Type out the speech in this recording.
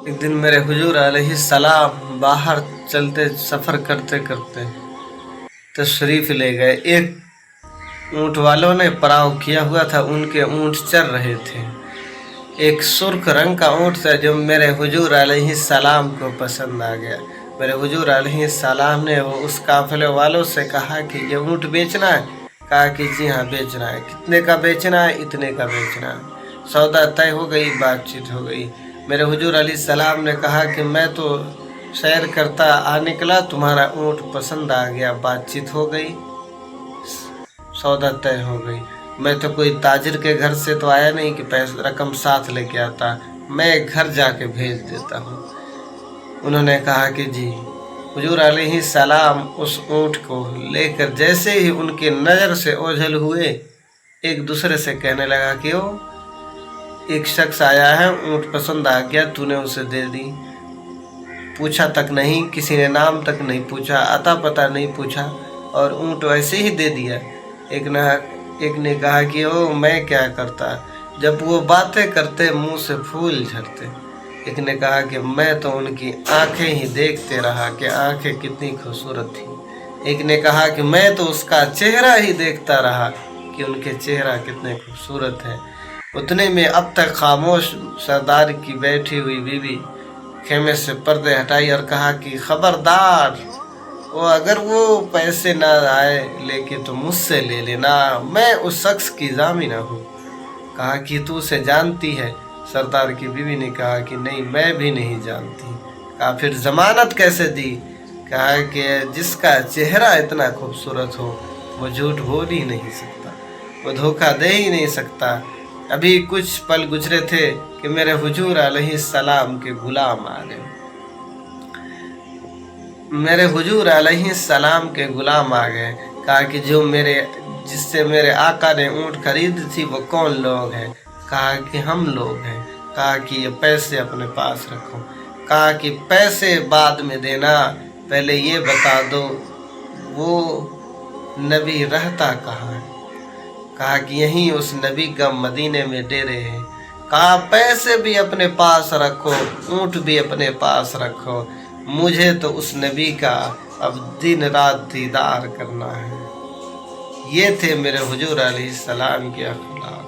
एक दिन मेरे हुजूर अलैहिस्सलाम बाहर चलते सफ़र करते करते तशरीफ़ ले गए। एक ऊँट वालों ने पड़ाव किया हुआ था, उनके ऊँट चर रहे थे। एक सुर्ख रंग का ऊँट था जो मेरे हुजूर अलैहिस्सलाम को पसंद आ गया। मेरे हुजूर अलैहिस्सलाम ने वो उस काफ़िले वालों से कहा कि ये ऊँट बेचना है। कहा कि जी हाँ बेचना है। कितने का बेचना है? इतने का बेचना है। सौदा तय हो गई, बातचीत हो गई। मेरे हुजूर अलैहिस्सलाम ने कहा कि मैं तो सैर करता आ निकला, तुम्हारा ऊँट पसंद आ गया, बातचीत हो गई, सौदा तय हो गई। मैं तो कोई ताजिर के घर से तो आया नहीं कि पैसे रकम साथ लेके आता, मैं घर जाके भेज देता हूँ। उन्होंने कहा कि जी। हुजूर अलैहिस्सलाम उस ऊँट को लेकर जैसे ही उनके नज़र से ओझल हुए, एक दूसरे से कहने लगा कि ओ एक शख्स आया है, ऊँट पसंद आ गया, तूने उसे दे दी। पूछा तक नहीं, किसी ने नाम तक नहीं पूछा, अता पता नहीं पूछा और ऊँट वैसे ही दे दिया। एक ने कहा कि ओ मैं क्या करता, जब वो बातें करते मुंह से फूल झड़ते। एक ने कहा कि मैं तो उनकी आंखें ही देखते रहा कि आंखें कितनी खूबसूरत थी। एक ने कहा कि मैं तो उसका चेहरा ही देखता रहा कि उनके चेहरा कितने खूबसूरत है। उतने में अब तक खामोश सरदार की बैठी हुई बीवी खेमे से पर्दे हटाई और कहा कि खबरदार, अगर वो पैसे ना आए लेके तो मुझसे ले लेना, मैं उस शख्स की जामिना हूँ। कहा कि तू उसे जानती है? सरदार की बीवी ने कहा कि नहीं, मैं भी नहीं जानती। कहा फिर जमानत कैसे दी? कहा कि जिसका चेहरा इतना खूबसूरत हो वो झूठ बोल ही नहीं सकता, वो धोखा दे ही नहीं सकता। अभी कुछ पल गुजरे थे कि मेरे हुजूर अलैहिस्सलाम के गुलाम आ गए। मेरे हुजूर अलैहिस्सलाम के गुलाम आ गए। कहा कि जिससे मेरे आका ने ऊँट खरीदी थी वो कौन लोग हैं? कहा कि हम लोग हैं। कहा कि ये पैसे अपने पास रखो। कहा कि पैसे बाद में देना, पहले ये बता दो वो नबी रहता कहाँ है? कहा कि यहीं उस नबी का मदीने में डेरे है। कहा पैसे भी अपने पास रखो, ऊँट भी अपने पास रखो, मुझे तो उस नबी का अब दिन रात दीदार करना है। ये थे मेरे हुजूर अलैहिस्सलाम के अखलाक।